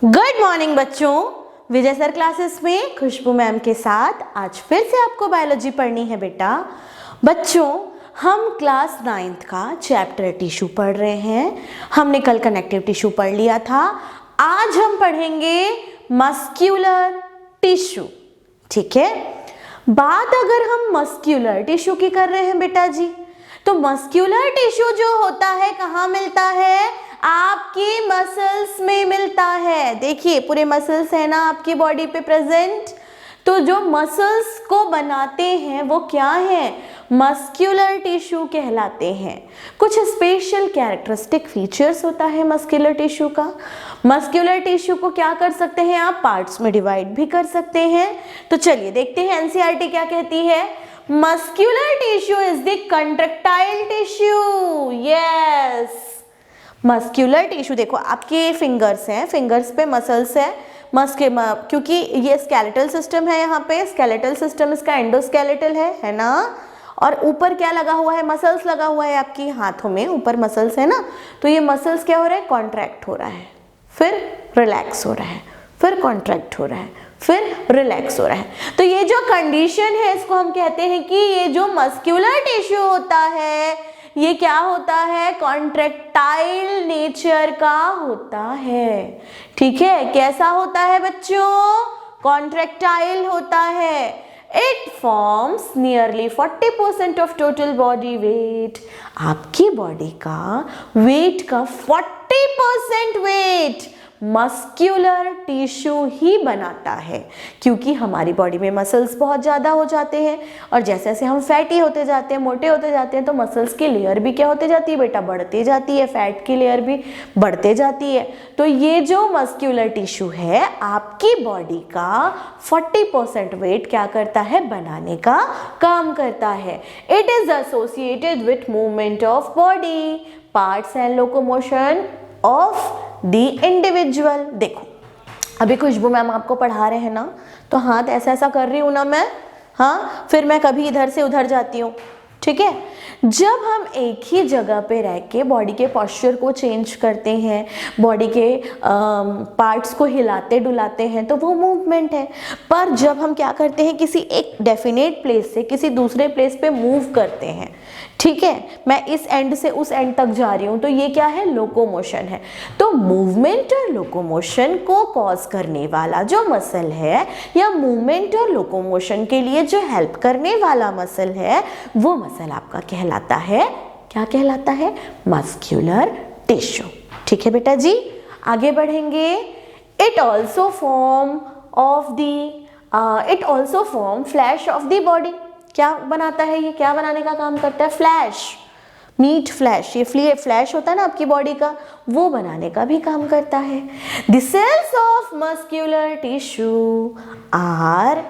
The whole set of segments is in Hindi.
गुड मॉर्निंग बच्चों, विजय सर क्लासेस में खुशबू मैम के साथ आज फिर से आपको बायोलॉजी पढ़नी है बेटा। बच्चों, हम क्लास 9th का चैप्टर टिश्यू पढ़ रहे हैं। हमने कल कनेक्टिव टिश्यू पढ़ लिया था। आज हम पढ़ेंगे मस्क्यूलर टिश्यू। ठीक है, बात अगर हम मस्क्यूलर टिश्यू की कर रहे हैं बेटा जी, तो मस्क्यूलर टिश्यू जो होता है कहाँ मिलता है? आपकी मसल्स में मिलता है। देखिए पूरे मसल्स है ना आपकी बॉडी पे प्रेजेंट। तो जो मसल्स को बनाते हैं वो क्या है? मस्क्यूलर टिश्यू कहलाते हैं। कुछ स्पेशल कैरेक्टरिस्टिक फीचर्स होता है मस्क्यूलर टिश्यू का। मस्क्यूलर टिश्यू को क्या कर सकते हैं आप? पार्ट्स में डिवाइड भी कर सकते हैं। तो चलिए देखते हैं एनसीईआरटी क्या कहती है। Muscular tissue is the contractile tissue. Yes, muscular tissue देखो आपके फिंगर्स हैं, फिंगर्स पे मसल्स है। क्योंकि ये स्केलेटल सिस्टम है, यहाँ पे स्केलेटल सिस्टम इसका एंडोस्केलेटल है ना। और ऊपर क्या लगा हुआ है? मसल्स लगा हुआ है आपकी हाथों में, ऊपर मसल्स है ना। तो ये मसल्स क्या हो रहा है? कॉन्ट्रैक्ट हो रहा है, फिर रिलैक्स हो रहा है, फिर कॉन्ट्रैक्ट हो रहा है, फिर रिलैक्स हो रहा है। तो ये जो कंडीशन है इसको हम कहते हैं कि ये जो मस्क्यूलर टिश्यू होता है ये क्या होता है? कॉन्ट्रैक्टाइल नेचर का होता है। ठीक है, कैसा होता है बच्चों? कॉन्ट्रैक्टाइल होता है। It forms nearly 40% of total body weight. आपकी बॉडी का वेट का 40% वेट मस्क्यूलर टिश्यू ही बनाता है। क्योंकि हमारी बॉडी में मसल्स बहुत ज़्यादा हो जाते हैं और जैसे जैसे हम फैटी होते जाते हैं, मोटे होते जाते हैं, तो मसल्स की लेयर भी क्या होती जाती है बेटा? बढ़ती जाती है। फैट की लेयर भी बढ़ते जाती है। तो ये जो मस्क्यूलर टिश्यू है आपकी बॉडी का 40% वेट क्या करता है? बनाने का काम करता है। It is associated with movement of body parts and locomotion of the individual. देखो अभी खुशबू मैम आपको पढ़ा रहे हैं ना, तो हाथ ऐसा ऐसा कर रही हूँ ना मैं, हाँ, फिर मैं कभी इधर से उधर जाती हूँ। ठीक है, जब हम एक ही जगह पे रह के बॉडी के पोस्चर को चेंज करते हैं, बॉडी के पार्ट्स को हिलाते डुलाते हैं, तो वो मूवमेंट है। पर जब हम क्या करते हैं, किसी एक डेफिनेट प्लेस से किसी दूसरे प्लेस पे मूव करते हैं, ठीक है, मैं इस एंड से उस एंड तक जा रही हूँ, तो ये क्या है? लोकोमोशन है। तो मूवमेंट और लोकोमोशन को कॉज करने वाला जो मसल है या मूवमेंट और लोकोमोशन के लिए जो हेल्प करने वाला मसल है, वो मसल आपका कहलाता है, क्या कहलाता है? Muscular tissue. ठीक है बेटा जी, आगे बढ़ेंगे। It also form flash of the body. क्या बनाता है ये? क्या बनाने का काम करता है? Flash, meat flash. ये फ्लैश होता है ना आपकी बॉडी का, वो बनाने का भी काम करता है। The cells of muscular tissue are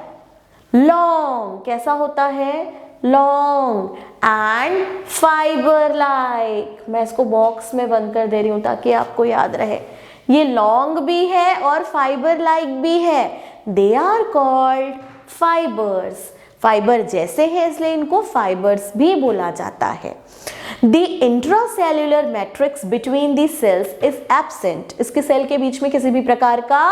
long. कैसा होता है? Long and fibre like. मैं इसको बॉक्स में बंद कर दे रही हूँ ताकि आपको याद रहे। ये लॉन्ग भी है और फाइबर लाइक भी है। They are called fibres. Fibre जैसे हैं इसलिए इनको फाइबर्स भी बोला जाता है। The intracellular matrix between the cells is absent. इसके सेल के बीच में किसी भी प्रकार का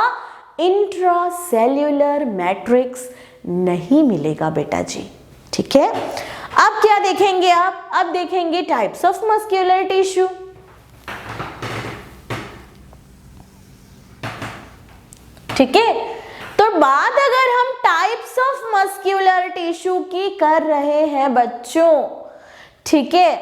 इंट्रासेल्यूलर मैट्रिक्स नहीं मिलेगा बेटा जी। ठीक है, अब क्या देखेंगे आप? अब देखेंगे टाइप्स ऑफ मस्क्यूलर टिश्यू। ठीक है, तो बात अगर हम टाइप्स ऑफ मस्क्यूलर टिश्यू की कर रहे हैं बच्चों, ठीक है,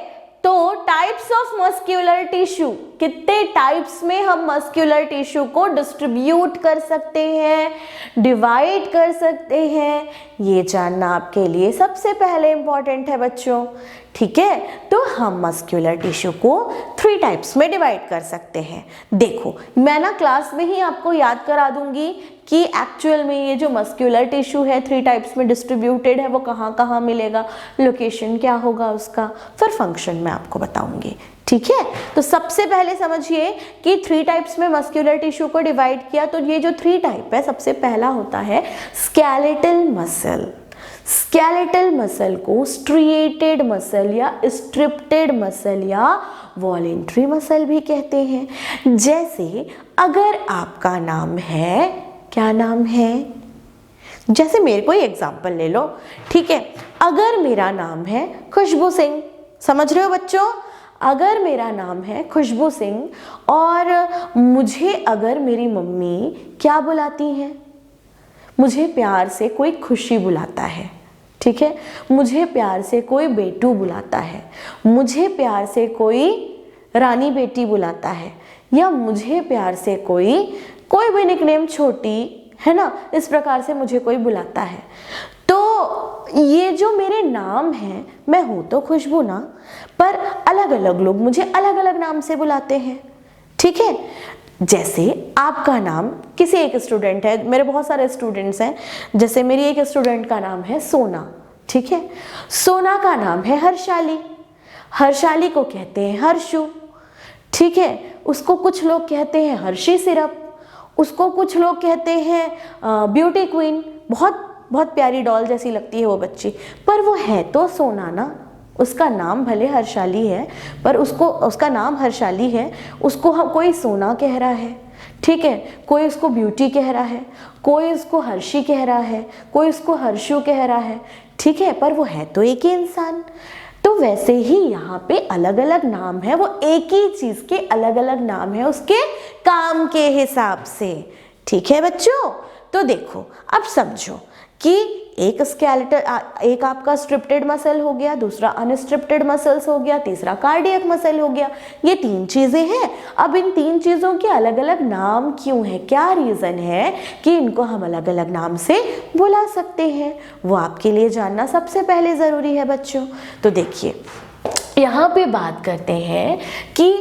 तो टाइप्स ऑफ मस्क्यूलर टिश्यू, कितने टाइप्स में हम मस्क्यूलर टिश्यू को डिस्ट्रीब्यूट कर सकते हैं, डिवाइड कर सकते हैं, ये जानना आपके लिए सबसे पहले इंपॉर्टेंट है बच्चों। ठीक है, तो हम मस्क्यूलर टिश्यू को 3 टाइप्स में डिवाइड कर सकते हैं। देखो मैं ना क्लास में ही आपको याद करा दूंगी कि एक्चुअल में ये जो मस्क्यूलर टिश्यू है 3 टाइप्स में डिस्ट्रीब्यूटेड है, वो कहाँ कहाँ मिलेगा, लोकेशन क्या होगा उसका, फिर फंक्शन मैं आपको बताऊंगी। ठीक है, तो सबसे पहले समझिए कि 3 टाइप्स में मस्क्यूलर टिश्यू को डिवाइड किया। तो ये जो 3 टाइप है, सबसे पहला होता है स्केलेटल मसल। स्केलेटल मसल को स्ट्रिएटेड मसल या स्ट्रिप्टेड मसल या वॉलेंट्री मसल भी कहते हैं। जैसे अगर आपका नाम है, क्या नाम है, जैसे मेरे कोई एग्जाम्पल ले लो, ठीक है। अगर मेरा नाम है खुशबू सिंह, समझ रहे हो बच्चों, अगर मेरा नाम है खुशबू सिंह और मुझे अगर मेरी मम्मी क्या बुलाती हैं, मुझे प्यार से कोई खुशी बुलाता है, ठीक है, मुझे प्यार से कोई बेटू बुलाता है, मुझे प्यार से कोई रानी बेटी बुलाता है, या मुझे प्यार से कोई भी निकनेम, छोटी, है ना, इस प्रकार से मुझे कोई बुलाता है, तो ये जो मेरे नाम हैं, मैं हूं तो खुशबू ना, पर अलग अलग लोग मुझे अलग अलग नाम से बुलाते हैं, ठीक है। जैसे आपका नाम किसी एक स्टूडेंट है, मेरे बहुत सारे स्टूडेंट्स हैं, जैसे मेरी एक स्टूडेंट का नाम है सोना, ठीक है, सोना का नाम है हर्षाली, हर्षाली को कहते हैं हर्षु, ठीक है, उसको कुछ लोग कहते हैं हर्षी सिरप, उसको कुछ लोग कहते हैं ब्यूटी क्वीन, बहुत बहुत प्यारी डॉल जैसी लगती है वो बच्ची, पर वो है तो सोना ना, उसका नाम भले हर्षाली है, पर उसका नाम हर्षाली है, उसको हम कोई सोना कह रहा है, ठीक है, कोई उसको ब्यूटी कह रहा है, कोई उसको हर्षी कह रहा है, कोई उसको हर्षु कह रहा है, ठीक है, पर वो है तो एक ही इंसान। तो वैसे ही यहाँ पे अलग अलग नाम है, वो एक ही चीज के अलग अलग नाम है उसके काम के हिसाब से, ठीक है बच्चों। तो देखो अब समझो कि एक आपका स्ट्रिप्टेड मसल हो गया, दूसरा अनस्ट्रिप्टेड मसल्स हो गया, तीसरा कार्डियक मसल हो गया, ये 3 चीजें हैं। अब इन 3 चीजों के अलग अलग नाम क्यों है, क्या रीजन है कि इनको हम अलग अलग नाम से बुला सकते हैं, वो आपके लिए जानना सबसे पहले जरूरी है बच्चों। तो देखिए यहाँ पे बात करते हैं कि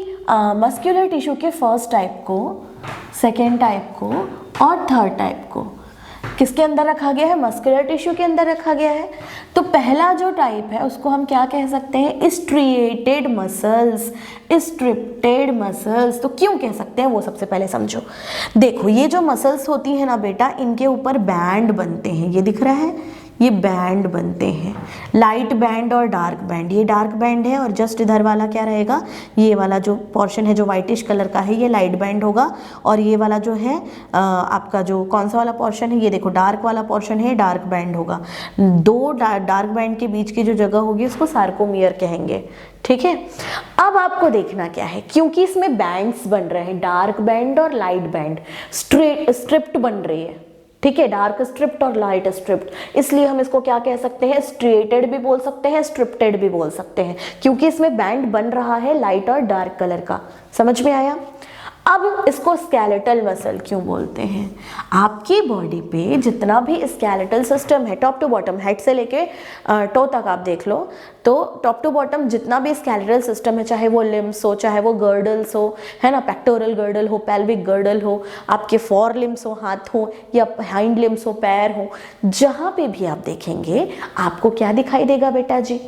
मस्कुलर टिश्यू के फर्स्ट टाइप को, सेकेंड टाइप को और थर्ड टाइप को किसके अंदर रखा गया है, मस्कुलर टिश्यू के अंदर रखा गया है। तो पहला जो टाइप है उसको हम क्या कह सकते हैं, स्ट्रिएटेड मसल्स, स्ट्रिप्टेड मसल्स। तो क्यों कह सकते हैं वो सबसे पहले समझो। देखो ये जो मसल्स होती है ना बेटा, इनके ऊपर बैंड बनते हैं, ये दिख रहा है, ये बैंड बनते हैं, लाइट बैंड और डार्क बैंड। ये डार्क बैंड है और जस्ट इधर वाला क्या रहेगा, ये वाला जो पोर्शन है जो व्हाइटिश कलर का है ये लाइट बैंड होगा, और ये वाला जो है आपका जो कौन सा वाला पोर्शन है, ये देखो डार्क वाला पोर्शन है, डार्क बैंड होगा। दो डार्क बैंड के बीच की जो जगह होगी उसको सार्कोमियर कहेंगे, ठीक है। अब आपको देखना क्या है, क्योंकि इसमें बैंड्स बन रहे हैं, डार्क बैंड और लाइट बैंड, स्ट्रिप्ट बन रही है, ठीक है, डार्क स्ट्रिप्ट और लाइट स्ट्रिप्ट, इसलिए हम इसको क्या कह सकते हैं, स्ट्रिएटेड भी बोल सकते हैं, स्ट्रिप्टेड भी बोल सकते हैं, क्योंकि इसमें बैंड बन रहा है लाइट और डार्क कलर का। समझ में आया। अब इसको स्केलेटल मसल क्यों बोलते हैं, आपकी बॉडी पे जितना भी स्केलेटल सिस्टम है, टॉप टू बॉटम, हेड से लेके टो तक आप देख लो, तो टॉप टू बॉटम जितना भी स्केलेटल सिस्टम है, चाहे वो लिम्स हो, चाहे वो गर्डल्स हो, है ना, पेक्टोरल गर्डल हो, पेल्विक गर्डल हो, आपके फोर लिम्स हो, हाथ हो, या हाइंड लिम्स हो, पैर हो, जहाँ पे भी आप देखेंगे आपको क्या दिखाई देगा बेटा जी,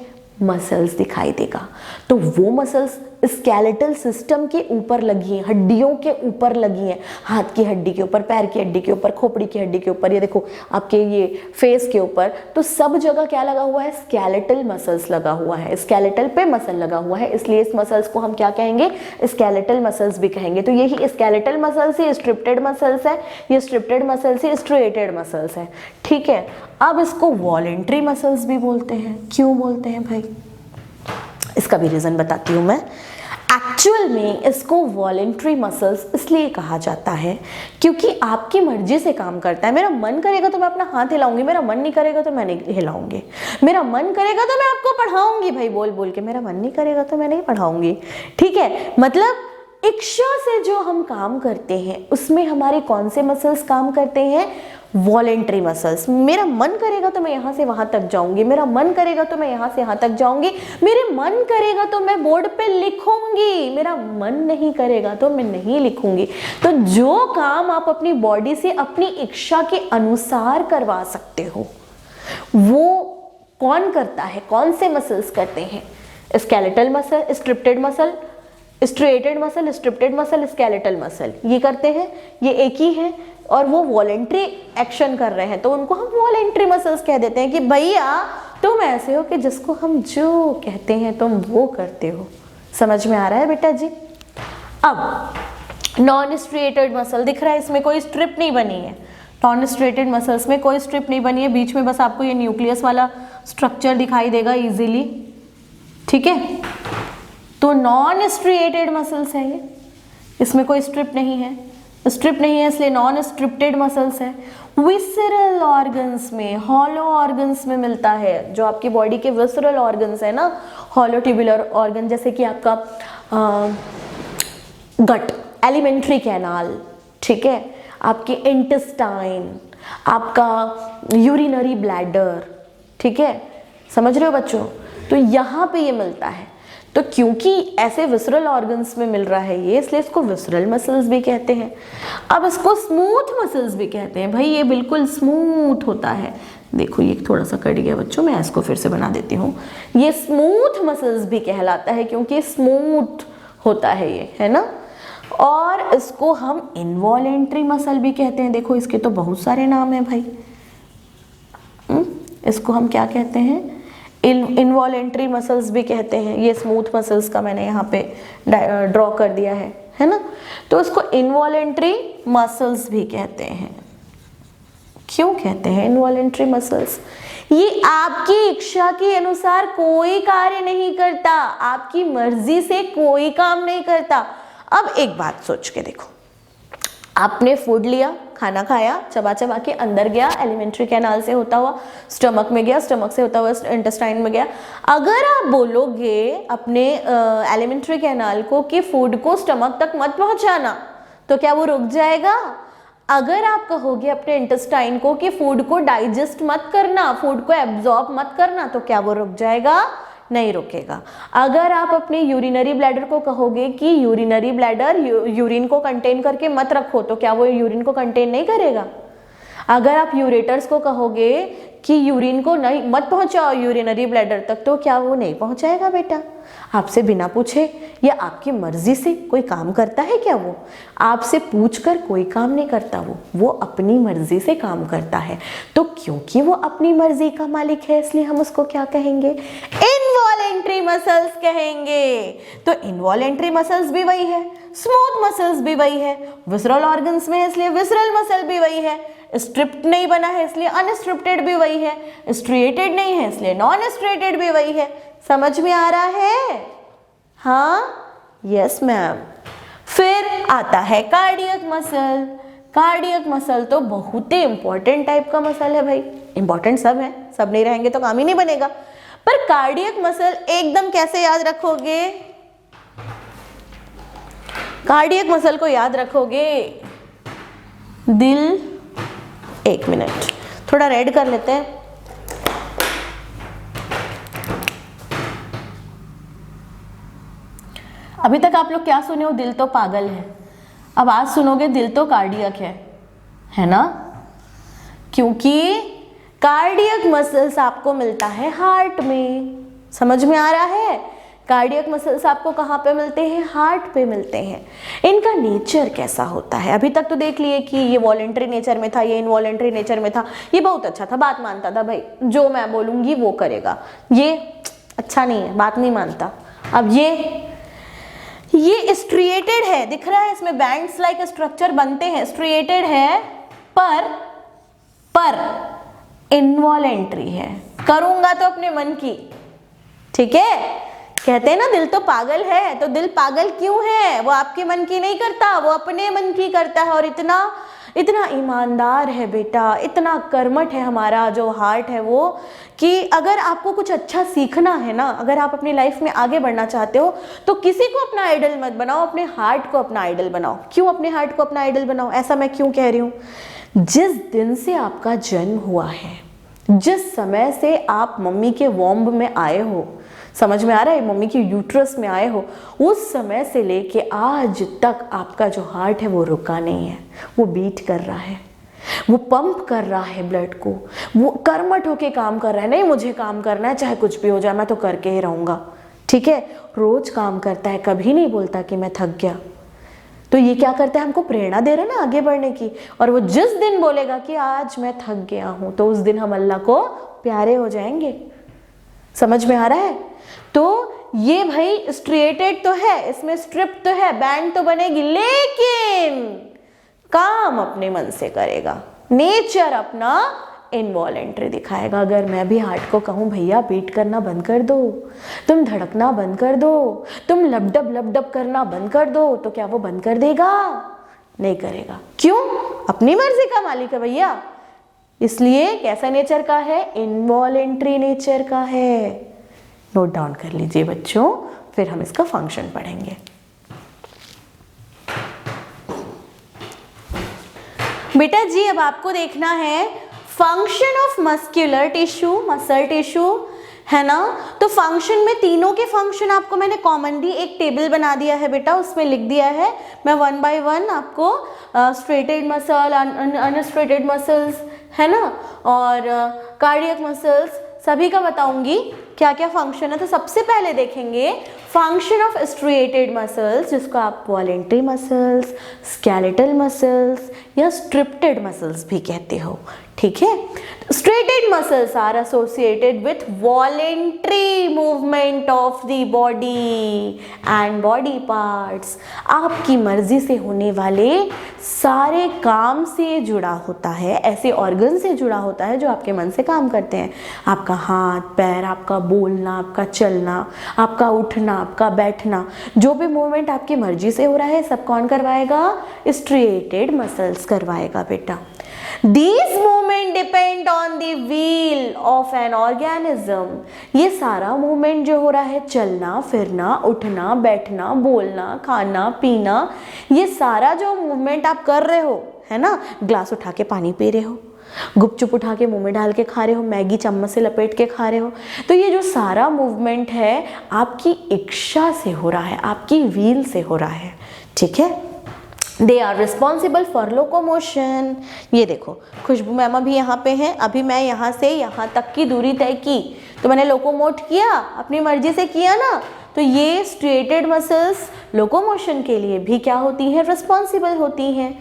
मसल्स दिखाई देगा। तो वो मसल्स स्केलेटल सिस्टम के ऊपर लगी हैं, हड्डियों के ऊपर लगी हैं, हाथ की हड्डी के ऊपर, पैर की हड्डी के ऊपर, खोपड़ी की हड्डी के ऊपर, ये देखो आपके ये फेस के ऊपर, तो सब जगह क्या लगा हुआ है, स्केलेटल मसल्स लगा हुआ है, स्केलेटल पे मसल लगा हुआ है, इसलिए इस मसल्स को हम क्या कहेंगे, स्केलेटल मसल्स भी कहेंगे। तो यही स्केलेटल मसल्स ही स्ट्रिप्टेड मसल्स है, ये स्ट्रिप्टेड मसल्स ही स्ट्रिएटेड मसल्स है, ठीक है। अब इसको वॉलेंट्री मसल्स भी बोलते हैं। क्यों बोलते हैं भाई, इसका भी रीजन बताती हूँ मैं। एक्चुअल में इसको वॉलेंट्री मसल्स इसलिए कहा जाता है क्योंकि आपकी मर्जी से काम करता है। मेरा मन करेगा तो मैं अपना हाथ हिलाऊंगी, मेरा मन नहीं करेगा तो मैं नहीं हिलाऊंगी, मेरा मन करेगा तो मैं आपको पढ़ाऊंगी भाई बोल बोल के, मेरा मन नहीं करेगा तो मैं नहीं पढ़ाऊंगी, ठीक है। मतलब इच्छा से जो हम काम करते हैं उसमें हमारे कौन से मसल्स काम करते हैं, वॉलेंट्री मसल्स। मेरा मन करेगा तो मैं यहाँ से वहां तक जाऊंगी, मेरा मन करेगा तो मैं यहाँ से यहाँ तक जाऊंगी, मेरे मन करेगा तो मैं बोर्ड पे लिखूंगी, मेरा मन नहीं करेगा तो मैं नहीं लिखूंगी। तो जो काम आप अपनी बॉडी से अपनी इच्छा के अनुसार करवा सकते हो वो कौन करता है, कौन से मसल्स करते हैं, skeletal muscle, striped muscle, striated muscle, striped muscle, skeletal muscle, ये करते हैं, ये एक ही है और वो वॉलेंट्री एक्शन कर रहे हैं, तो उनको हम वॉलेंट्री मसल्स कह देते हैं कि भैया तुम ऐसे हो कि जिसको हम जो कहते हैं तुम वो करते हो। समझ में आ रहा है बेटा जी? अब नॉन स्ट्रिएटेड मसल दिख रहा है, इसमें कोई स्ट्रिप नहीं बनी है। नॉन स्ट्रिएटेड मसल्स में कोई स्ट्रिप नहीं बनी है, बीच में बस आपको ये न्यूक्लियस वाला स्ट्रक्चर दिखाई देगा इजीली, ठीक है। तो नॉन स्ट्रिएटेड मसल्स है ये, इसमें कोई स्ट्रिप नहीं है, स्ट्रिप नहीं है इसलिए नॉन स्ट्रिप्टेड मसल्स है। विसरल ऑर्गन्स में, हॉलो ऑर्गन्स में मिलता है, जो आपकी बॉडी के विसरल ऑर्गन्स है ना, हॉलो ट्यूबुलर ऑर्गन, जैसे कि आपका गट, एलिमेंट्री कैनाल, ठीक है, आपके इंटेस्टाइन, आपका यूरिनरी ब्लैडर, ठीक है, समझ रहे हो बच्चों? तो यहाँ पे ये मिलता है। तो क्योंकि ऐसे विसरल ऑर्गन्स में मिल रहा है ये, इसलिए इसको विसरल मसल्स भी कहते हैं। अब इसको स्मूथ मसल्स भी कहते हैं, भाई ये बिल्कुल स्मूथ होता है। देखो ये थोड़ा सा कट गया बच्चों, मैं इसको फिर से बना देती हूँ। ये स्मूथ मसल्स भी कहलाता है क्योंकि स्मूथ होता है ये, है ना। और इसको हम इनवॉलेंट्री मसल भी कहते हैं। देखो इसके तो बहुत सारे नाम हैं भाई। इसको हम क्या कहते हैं? इनवॉलेंट्री मसल्स भी कहते हैं। ये स्मूथ मसल्स का मैंने यहाँ पे ड्रॉ कर दिया है ना। तो इसको इनवॉलेंट्री मसल्स भी कहते हैं। क्यों कहते हैं इनवॉलेंट्री मसल्स? ये आपकी इच्छा के अनुसार कोई कार्य नहीं करता, आपकी मर्जी से कोई काम नहीं करता। अब एक बात सोच के देखो, आपने फूड लिया, खाना खाया, चबा चबा के अंदर गया, एलिमेंट्री कैनाल से होता हुआ स्टमक में गया, स्टमक से होता हुआ इंटेस्टाइन में गया। अगर आप बोलोगे अपने एलिमेंट्री कैनाल को कि फूड को स्टमक तक मत पहुंचाना, तो क्या वो रुक जाएगा? अगर आप कहोगे अपने इंटेस्टाइन को कि फूड को डाइजेस्ट मत करना, फूड को एब्जॉर्ब मत करना, तो क्या वो रुक जाएगा? नहीं रुकेगा। अगर आप अपने यूरिनरी ब्लैडर को कहोगे कि यूरिनरी ब्लैडर यूरिन को कंटेन करके मत रखो, तो क्या वो यूरिन को कंटेन नहीं करेगा? अगर आप यूरेटर्स को कहोगे कि यूरिन को नहीं मत पहुंचाओ यूरिनरी ब्लैडर तक, तो क्या वो नहीं पहुंचाएगा बेटा? आपसे बिना पूछे या आपकी मर्जी से कोई काम करता है क्या? वो आपसे पूछकर कोई काम नहीं करता, वो अपनी मर्जी से काम करता है। तो क्योंकि वो अपनी मर्जी का मालिक है, इसलिए हम उसको क्या कहेंगे? इनवॉलेंट्री मसल्स कहेंगे। तो इनवॉलेंट्री मसल्स भी वही है, स्मूथ मसल्स भी वही है, विसरल ऑर्गन्स में है इसलिए विसरल मसल भी वही है, स्ट्रिप्ट नहीं बना है इसलिए अनस्ट्रिप्टेड भी वही है, स्ट्रिएटेड नहीं है इसलिए नॉन स्ट्रिएटेड भी वही है। समझ में आ रहा है? हाँ, यस मैम। फिर आता है कार्डियक मसल। कार्डियक मसल तो बहुत ही इंपॉर्टेंट टाइप का मसल है भाई। इंपॉर्टेंट सब है, सब नहीं रहेंगे तो काम ही नहीं बनेगा। पर कार्डियक मसल एकदम कैसे याद रखोगे? कार्डियक मसल को याद रखोगे, दिल, एक मिनट थोड़ा रेड कर लेते हैं। अभी तक आप लोग क्या सुने हो? दिल तो पागल है। अब आज सुनोगे दिल तो कार्डियक है ना। क्योंकि कार्डियक मसल्स आपको मिलता है हार्ट में। समझ में आ रहा है? कार्डियक मसल्स आपको कहाँ पे मिलते हैं? हार्ट पे मिलते हैं। इनका नेचर कैसा होता है? अभी तक तो देख लिए कि ये वॉलेंट्री नेचर में था, ये इनवॉलेंट्री नेचर में था। ये बहुत अच्छा था, बात मानता था भाई, जो मैं बोलूँगी वो करेगा। ये अच्छा नहीं है, बात नहीं मानता। अब ये स्ट्रिएटेड है, दिख रहा है इसमें बैंड्स लाइक स्ट्रक्चर बनते हैं, स्ट्रिएटेड है पर इनवॉलेंट्री है। करूँगा तो अपने मन की, ठीक है। कहते हैं ना दिल तो पागल है, तो दिल पागल क्यों है? वो आपके मन की नहीं करता, वो अपने मन की करता है। और इतना ईमानदार है बेटा, इतना कर्मठ है हमारा जो हार्ट है वो, कि अगर आपको कुछ अच्छा सीखना है ना, अगर आप अपनी लाइफ में आगे बढ़ना चाहते हो, तो किसी को अपना आइडल मत बनाओ, अपने हार्ट को अपना आइडल बनाओ। क्यों अपने हार्ट को अपना आइडल बनाओ? ऐसा मैं क्यों कह रही हूँ? जिस दिन से आपका जन्म हुआ है, जिस समय से आप मम्मी के वॉम्ब में आए हो, समझ में आ रहा है, मम्मी की यूट्रस में आए हो, उस समय से लेके आज तक आपका जो हार्ट है वो रुका नहीं है। वो बीट कर रहा है, वो पंप कर रहा है ब्लड को, वो कर्मठ होके काम कर रहा है। नहीं, मुझे काम करना है, चाहे कुछ भी हो जाए, मैं तो करके ही रहूँगा, ठीक है। रोज काम करता है, कभी नहीं बोलता कि मैं थक गया। तो ये क्या करता है? हमको प्रेरणा दे रहा है ना आगे बढ़ने की। और वो जिस दिन बोलेगा कि आज मैं थक गया हूँ, तो उस दिन हम अल्लाह को प्यारे हो जाएंगे। समझ में आ रहा है? तो ये भाई स्ट्रिएटेड तो है, इसमें स्ट्रिप तो है, बैंड तो बनेगी, लेकिन काम अपने मन से करेगा, नेचर अपना इनवॉलेंट्री दिखाएगा। अगर मैं भी हार्ट को कहूँ भैया बीट करना बंद कर दो, तुम धड़कना बंद कर दो, तुम लपडप करना बंद कर दो, तो क्या वो बंद कर देगा? नहीं करेगा। क्यों? अपनी मर्जी का मालिक है भैया। इसलिए कैसा नेचर का है? इनवॉलेंट्री नेचर का है। नोट डाउन कर लीजिए बच्चों, फिर हम इसका फंक्शन पढ़ेंगे। बेटा जी अब आपको देखना है function of muscular tissue, muscle tissue, है ना। तो फंक्शन में तीनों के फंक्शन आपको मैंने कॉमनली एक टेबल बना दिया है बेटा, उसमें लिख दिया है। मैं 1 by 1 आपको स्ट्रेटेड मसल, अनस्ट्रेटेड मसल्स, है ना, और कार्डियक मसल्स सभी का बताऊंगी क्या क्या फंक्शन है। तो सबसे पहले देखेंगे फंक्शन ऑफ स्ट्रिएटेड मसल्स, जिसको आप वॉलेंट्री मसल्स, स्केलेटल मसल्स या स्ट्रिप्टेड मसल्स भी कहते हो, ठीक है। Striated muscles are associated with voluntary movement of the body and body parts. आपकी मर्जी से होने वाले सारे काम से जुड़ा होता है, ऐसे ऑर्गन से जुड़ा होता है जो आपके मन से काम करते हैं। आपका हाथ पैर, आपका बोलना, आपका चलना, आपका उठना, आपका बैठना, जो भी मूवमेंट आपकी मर्जी से हो रहा है सब कौन करवाएगा? स्ट्रिएटेड मसल्स करवाएगा बेटा। These movement depend on the will of an organism। ये सारा मूवमेंट जो हो रहा है, चलना फिरना, उठना बैठना, बोलना, खाना पीना, ये सारा जो मूवमेंट आप कर रहे हो, है ना, ग्लास उठा के पानी पी रहे हो, गुपचुप उठा के मुंह में डाल के खा रहे हो, मैगी चम्मच से लपेट के खा रहे हो, तो ये जो सारा मूवमेंट है आपकी इच्छा से हो रहा है, आपकी व्हील से हो रहा है, ठीक है। They are responsible for locomotion. ये देखो खुशबू मैमा भी यहाँ पे हैं। अभी मैं यहाँ से यहाँ तक की दूरी तय की तो मैंने लोकोमोट किया, अपनी मर्जी से किया ना। तो ये स्ट्रेटेड मसल्स लोकोमोशन के लिए भी क्या होती हैं? रिस्पॉन्सिबल होती हैं।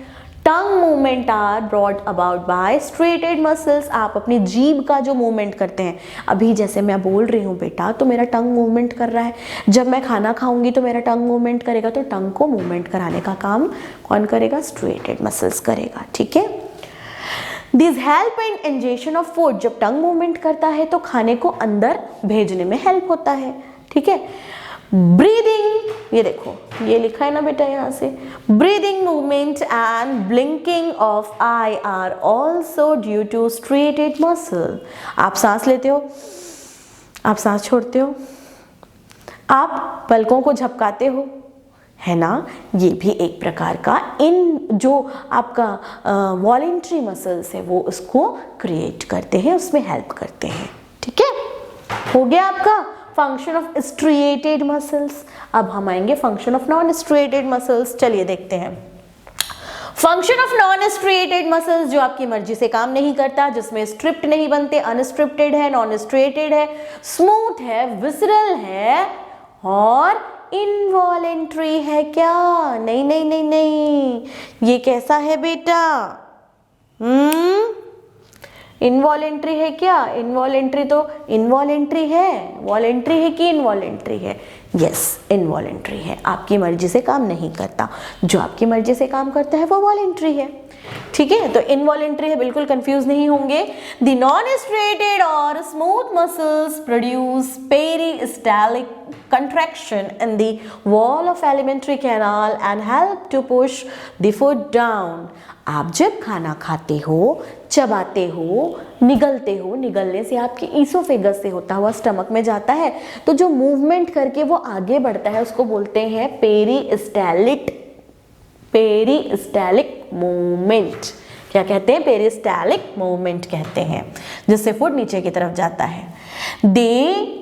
Tongue movement are brought about by striated muscles. आप अपनी जीभ का जो मूवमेंट करते हैं, अभी जैसे मैं बोल रही हूँ बेटा तो मेरा टंग मूवमेंट कर रहा है, जब मैं खाना खाऊंगी तो मेरा टंग मूवमेंट करेगा, तो टंग को मूवमेंट कराने का काम कौन करेगा? स्ट्रेटेड मसल्स करेगा, ठीक है। This help in ingestion of food. जब टंग मूवमेंट करता है तो खाने को अंदर भेजने में हेल्प होता है, ठीक है। ब्रीदिंग, ये देखो ये लिखा है ना बेटा यहाँ से, breathing movement and blinking of eye are also due to striated muscle. आप सांस लेते हो, आप सांस छोड़ते हो, आप पलकों को झपकाते हो, है ना, ये भी एक प्रकार का इन जो आपका वॉलेंट्री मसल्स है वो उसको क्रिएट करते हैं, उसमें हेल्प करते हैं, ठीक है। हो गया आपका फंक्शन ऑफ स्ट्रिएटेड मसल्स। अब हम आएंगे function of non striated muscles. चलिए देखते हैं function of non striated muscles, जो आपकी मर्जी से काम नहीं करता, जिसमें स्ट्रिप्ड नहीं बनते, अनस्ट्रिप्टेड है, नॉन स्ट्रिएटेड है, स्मूथ है, विसरल है और इनवॉलेंट्री है। क्या? नहीं नहीं नहीं नहीं, ये कैसा है बेटा? इनवॉलेंट्री है क्या? इनवॉलेंट्री तो इनवॉलेंट्री है, वॉलेंट्री है कि इनवॉलेंट्री है? यस, इनवॉलेंट्री है, आपकी मर्जी से काम नहीं करता। जो आपकी मर्जी से काम करता है वो वॉलेंट्री है, ठीक है। तो इनवॉलेंट्री है, बिल्कुल कंफ्यूज नहीं होंगे। द नॉन स्ट्रेटेड और smooth muscles produce peristaltic contraction in the wall of alimentary canal and help to push the food down। आप जब खाना खाते हो, चबाते हो, निगलते हो, निगलने से आपके ईसोफेगस से होता हुआ स्टमक में जाता है, तो जो मूवमेंट करके वो आगे बढ़ता है उसको बोलते हैं पेरिस्टालिक मूवमेंट। क्या कहते हैं? पेरिस्टालिक मूवमेंट कहते हैं, जिससे फूड नीचे की तरफ जाता है। दे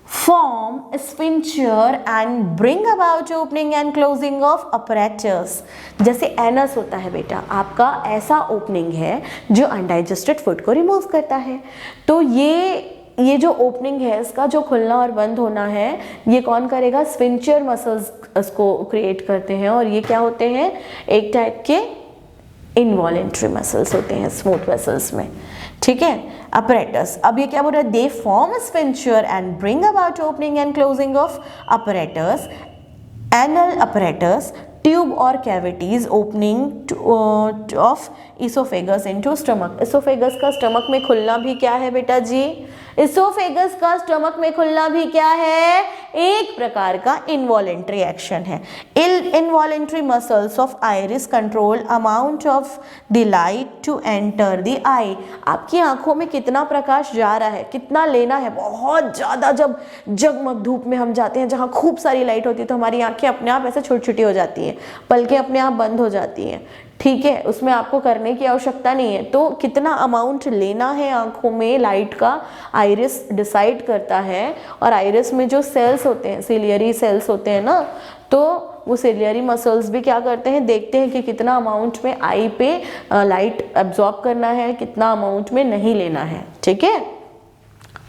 form sphincter and bring about opening and closing of apparatus। जैसे एनस होता है बेटा, आपका ऐसा ओपनिंग है जो अनडाइजेस्टेड फूड को रिमूव करता है। तो ये जो ओपनिंग है इसका जो खुलना और बंद होना है ये कौन करेगा? स्फिंक्टर मसल्स इसको क्रिएट करते हैं। और ये क्या होते हैं? एक टाइप के इनवॉलेंट्री मसल्स होते हैं स्मूथ वेसल्स में, ठीक है। अपरेटस, अब ये क्या बोल रहा है, they form sphincter and bring about opening and closing of apparatus, anal apparatus, tube और cavities opening of oesophagus into stomach. Oesophagus का स्टमक में खुलना भी क्या है बेटा जी, इसोफेगस का स्टमक में खुलना भी क्या है, एक प्रकार का इनवॉलेंट्री एक्शन है। Involuntary muscles of iris control amount of the light to enter the eye. आपकी आंखों में कितना प्रकाश जा रहा है, कितना लेना है, बहुत ज़्यादा जब जगमग धूप में हम जाते हैं जहाँ खूब सारी लाइट होती है तो हमारी आंखें अपने आप ऐसे छोटी छोटी हो जाती हैं, पलकें अपने आप बंद हो जाती हैं, ठीक है, उसमें आपको करने की आवश्यकता नहीं है। तो कितना अमाउंट लेना है आंखों में लाइट का आइरिस डिसाइड करता है। और आइरिस में जो सेल्स होते हैं, सिलियरी सेल्स होते हैं ना, तो वो सिलियरी मसल्स भी क्या करते हैं, देखते हैं कि कितना अमाउंट में आई पे लाइट एब्जॉर्ब करना है, कितना अमाउंट में नहीं लेना है, ठीक है।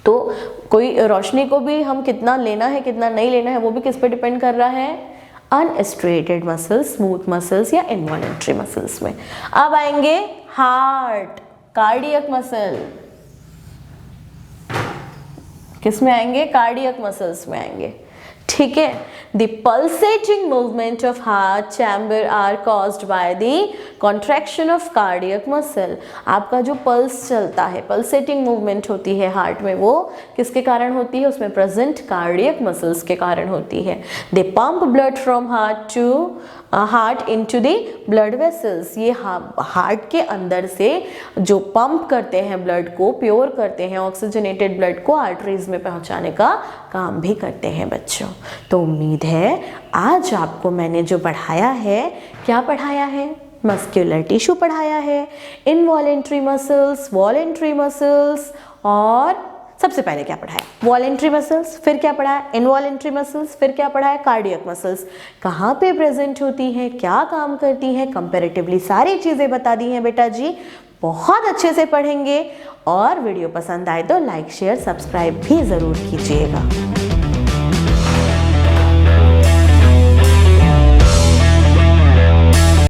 तो कोई रोशनी को भी हम कितना लेना है कितना नहीं लेना है वो भी किस पे डिपेंड कर रहा है, अनस्ट्रेटेड मसल्स, स्मूथ मसल्स या इनवॉलेंट्री मसल्स में। अब आएंगे हार्ट, कार्डियक मसल, किस में आएंगे, कार्डियक मसल्स में आएंगे, ठीक है। The pulsating movement of heart chamber are caused by the contraction of cardiac muscle. आपका जो पल्स चलता है, पल्सेटिंग मूवमेंट होती है हार्ट में, वो किसके कारण होती है, उसमें प्रेजेंट कार्डियक मसल्स के कारण होती है। They pump blood from heart into the blood vessels. ये हार्ट के अंदर से जो पंप करते हैं ब्लड को, प्योर करते हैं ऑक्सीजनेटेड ब्लड को आर्टरीज में पहुंचाने का काम भी करते हैं बच्चों। तो उम्मीद है आज आपको मैंने जो पढ़ाया है, क्या पढ़ाया है, मस्क्यूलर टिश्यू पढ़ाया है, इनवॉलेंट्री मसल्स, वॉलेंट्री मसल्स, और सबसे पहले क्या पढ़ाया, वॉलेंट्री मसल्स, फिर क्या पढ़ाया, इनवॉलेंट्री मसल्स, फिर क्या पढ़ाया, कार्डियक मसल्स कहाँ पे प्रेजेंट होती हैं, क्या काम करती हैं, कंपैरेटिवली सारी चीज़ें बता दी हैं बेटा जी। बहुत अच्छे से पढ़ेंगे और वीडियो पसंद आए तो लाइक शेयर सब्सक्राइब भी ज़रूर कीजिएगा।